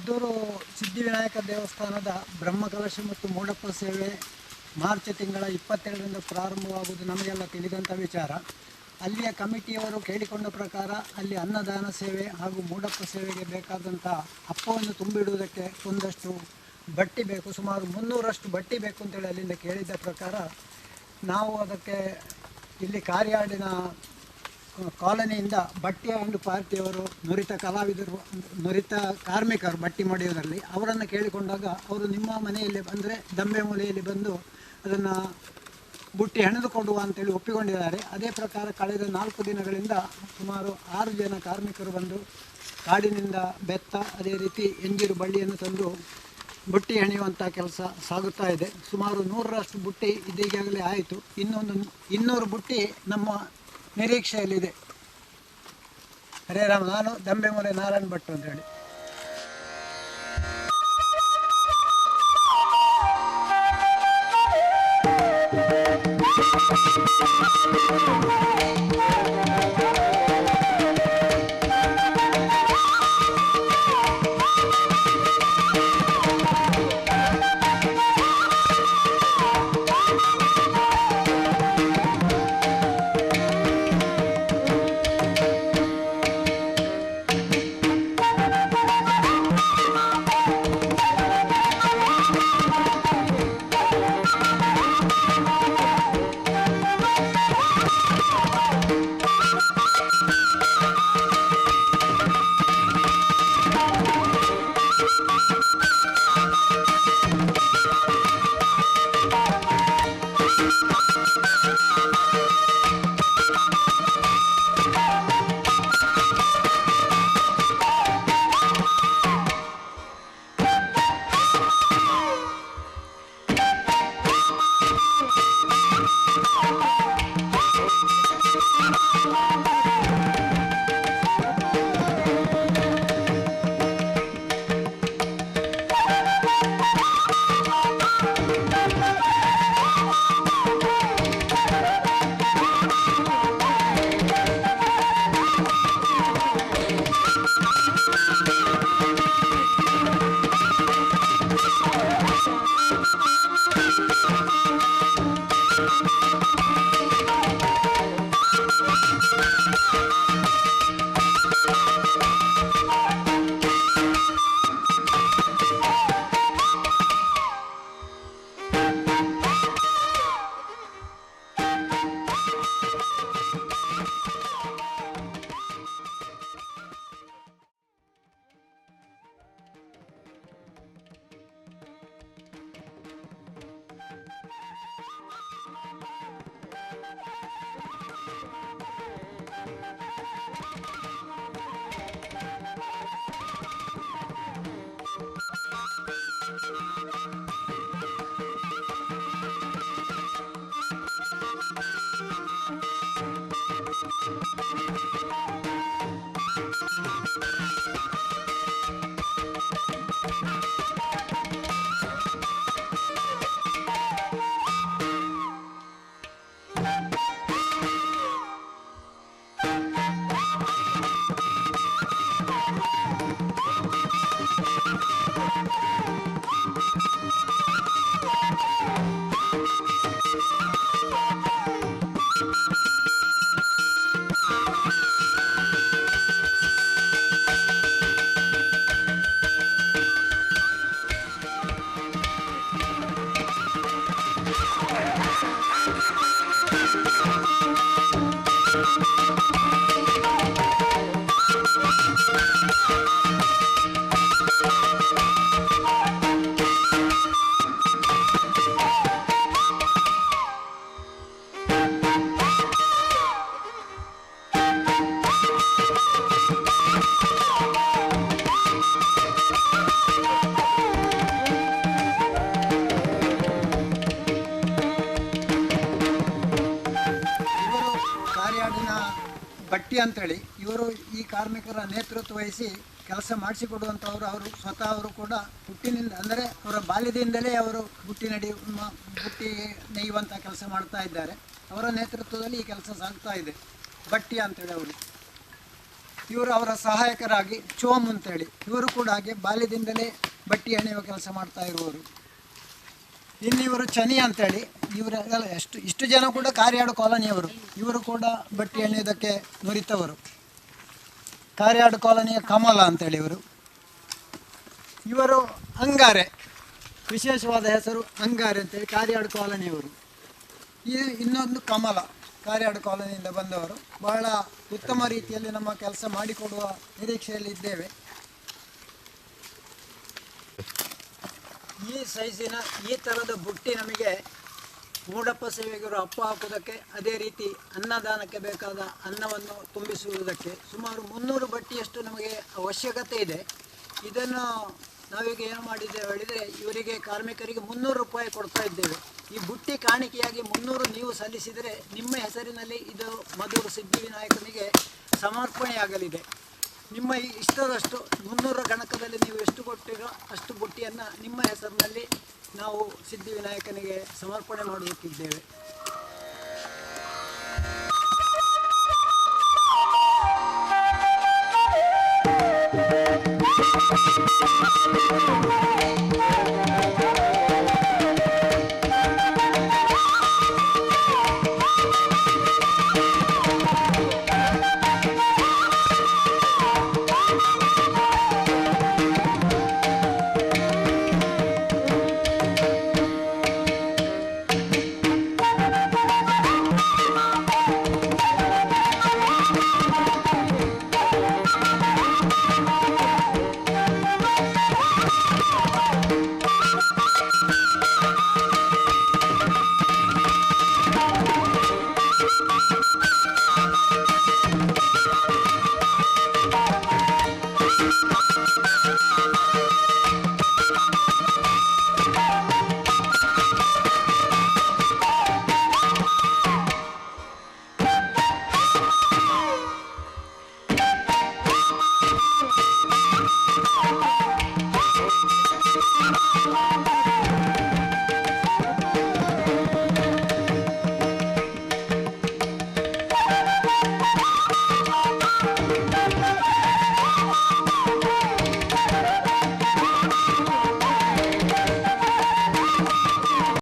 ಮದ್ದೂರು ಸಿದ್ಧಿವಿನಾಯಕ ದೇವಸ್ಥಾನದ ಬ್ರಹ್ಮಕಲಶ ಮತ್ತು ಮೂಡಪ್ಪ ಸೇವೆ ಮಾರ್ಚ್ ತಿಂಗಳ 22ರಿಂದ ಪ್ರಾರಂಭವಾಗುವುದು ನಮಗೆಲ್ಲ ತಿಳಿದಂಥ ವಿಚಾರ. ಅಲ್ಲಿಯ ಕಮಿಟಿಯವರು ಕೇಳಿಕೊಂಡ ಪ್ರಕಾರ ಅಲ್ಲಿ ಅನ್ನದಾನ ಸೇವೆ ಹಾಗೂ ಮೂಡಪ್ಪ ಸೇವೆಗೆ ಬೇಕಾದಂಥ ಅಪ್ಪವನ್ನು ತುಂಬಿಡುವುದಕ್ಕೆ ಒಂದಷ್ಟು ಬಟ್ಟಿ ಬೇಕು, ಸುಮಾರು 300ರಷ್ಟು ಬಟ್ಟಿ ಬೇಕು ಅಂತೇಳಿ ಅಲ್ಲಿಂದ ಕೇಳಿದ್ದ ಪ್ರಕಾರ ನಾವು ಅದಕ್ಕೆ ಇಲ್ಲಿ ಕಾರ್ಯಾಡಿನ ಕಾಲೋನಿಯಿಂದ ಬಟ್ಟಿ ಆ್ಯಂಡ್ ಪಾರ್ಟಿಯವರು ನುರಿತ ಕಲಾವಿದರು, ನುರಿತ ಕಾರ್ಮಿಕರು ಬಟ್ಟಿ ಮಾಡುವುದರಲ್ಲಿ ಅವರನ್ನು ಕೇಳಿಕೊಂಡಾಗ ಅವರು ನಿಮ್ಮ ಮನೆಯಲ್ಲಿ ಅಂದರೆ ದಂಬೆ ಮೂಲೆಯಲ್ಲಿ ಬಂದು ಅದನ್ನು ಬುಟ್ಟಿ ಹೆಣೆದು ಕೊಡುವ ಅಂತೇಳಿ ಒಪ್ಪಿಕೊಂಡಿದ್ದಾರೆ. ಅದೇ ಪ್ರಕಾರ ಕಳೆದ 4 ದಿನಗಳಿಂದ ಸುಮಾರು 6 ಜನ ಕಾರ್ಮಿಕರು ಬಂದು ಕಾಡಿನಿಂದ ಬೆತ್ತ ಅದೇ ರೀತಿ ಎಂಜೀರು ಬಳ್ಳಿಯನ್ನು ತಂದು ಬುಟ್ಟಿ ಹೆಣೆಯುವಂಥ ಕೆಲಸ ಸಾಗುತ್ತಾ ಇದೆ. ಸುಮಾರು 100ರಷ್ಟು ಬುಟ್ಟಿ ಇದೀಗಾಗಲೇ ಆಯಿತು. ಇನ್ನೊಂದು 200 ಬುಟ್ಟಿ ನಮ್ಮ ನಿರೀಕ್ಷೆಯಲ್ಲಿದೆ. ಹರೇ ರಾಮ. ನಾನು ದಂಬೆಮೂಲೆ ನಾರಾಯಣ ಭಟ್ ಅಂತೇಳಿ. ಬಟ್ಟಿ ಅಂತೇಳಿ ಇವರು ಈ ಕಾರ್ಮಿಕರ ನೇತೃತ್ವ ವಹಿಸಿ ಕೆಲಸ ಮಾಡಿಸಿಕೊಡುವಂಥವ್ರು. ಅವರು ಸ್ವತಃ ಅವರು ಕೂಡ ಹುಟ್ಟಿನಿಂದ ಅಂದರೆ ಅವರ ಬಾಲ್ಯದಿಂದಲೇ ಅವರು ಬುಟ್ಟಿ ನೇಯುವಂಥ ಕೆಲಸ ಮಾಡ್ತಾ ಇದ್ದಾರೆ. ಅವರ ನೇತೃತ್ವದಲ್ಲಿ ಈ ಕೆಲಸ ಸಾಗ್ತಾ ಇದೆ. ಬಟ್ಟಿ ಅಂತೇಳಿ ಅವರು ಇವರು ಅವರ ಸಹಾಯಕರಾಗಿ ಚೋಮ್ ಅಂತೇಳಿ ಇವರು ಕೂಡ ಹಾಗೆ ಬಾಲ್ಯದಿಂದಲೇ ಬಟ್ಟೆ ಹೆಣೆಯುವ ಕೆಲಸ ಮಾಡ್ತಾ ಇರುವವರು. ಇನ್ನು ಇವರು ಚನಿ ಅಂತೇಳಿ ಇವರೆಲ್ಲ ಇಷ್ಟು ಜನ ಕೂಡ ಕಾರ್ಯಾಡು ಕಾಲೋನಿಯವರು. ಇವರು ಕೂಡ ಬಟ್ಟೆ ಹೆಣೆಯೋದಕ್ಕೆ ನುರಿತವರು. ಕಾರ್ಯಾಡು ಕಾಲೋನಿಯ ಕಮಲ ಅಂತೇಳಿ ಇವರು ಅಂಗಾರೆ, ವಿಶೇಷವಾದ ಹೆಸರು ಅಂಗಾರೆ ಅಂತೇಳಿ ಕಾರ್ಯಾಡು ಕಾಲೋನಿಯವರು. ಇನ್ನೊಂದು ಕಮಲ, ಕಾರ್ಯಾಡು ಕಾಲೋನಿಯಿಂದ ಬಂದವರು. ಬಹಳ ಉತ್ತಮ ರೀತಿಯಲ್ಲಿ ನಮ್ಮ ಕೆಲಸ ಮಾಡಿಕೊಡುವ ನಿರೀಕ್ಷೆಯಲ್ಲಿ ಇದ್ದೇವೆ. ಈ ಸೈಜಿನ ಈ ಥರದ ಬುಟ್ಟಿ ನಮಗೆ ಮೂಡಪ್ಪ ಸೇವೆಗರು ಅಪ್ಪ ಹಾಕುವುದಕ್ಕೆ, ಅದೇ ರೀತಿ ಅನ್ನದಾನಕ್ಕೆ ಬೇಕಾದ ಅನ್ನವನ್ನು ತುಂಬಿಸುವುದಕ್ಕೆ ಸುಮಾರು 300 ಬಟ್ಟಿಯಷ್ಟು ನಮಗೆ ಅವಶ್ಯಕತೆ ಇದೆ. ಇದನ್ನು ನಾವೀಗ ಏನು ಮಾಡಿದ್ದೇವೆ ಹೇಳಿದರೆ, ಇವರಿಗೆ ಕಾರ್ಮಿಕರಿಗೆ 300 ರೂಪಾಯಿ ಕೊಡ್ತಾ ಇದ್ದೇವೆ. ಈ ಬುಟ್ಟಿ ಕಾಣಿಕೆಯಾಗಿ 300 ನೀವು ಸಲ್ಲಿಸಿದರೆ ನಿಮ್ಮ ಹೆಸರಿನಲ್ಲಿ ಇದು ಮಧುರು ಸಿದ್ಧಿವಿನಾಯಕನಿಗೆ ಸಮರ್ಪಣೆಯಾಗಲಿದೆ. ನಿಮ್ಮ ಇಷ್ಟದಷ್ಟು 300 ಗಣಕದಲ್ಲಿ ನೀವು ಎಷ್ಟು ಕೊಟ್ಟಿರೋ ಅಷ್ಟು ಬುಟ್ಟಿಯನ್ನು ನಿಮ್ಮ ಹೆಸರಿನಲ್ಲಿ ನಾವು ಸಿದ್ಧಿವಿನಾಯಕನಿಗೆ ಸಮರ್ಪಣೆ ಮಾಡುತ್ತಿದ್ದೇವೆ.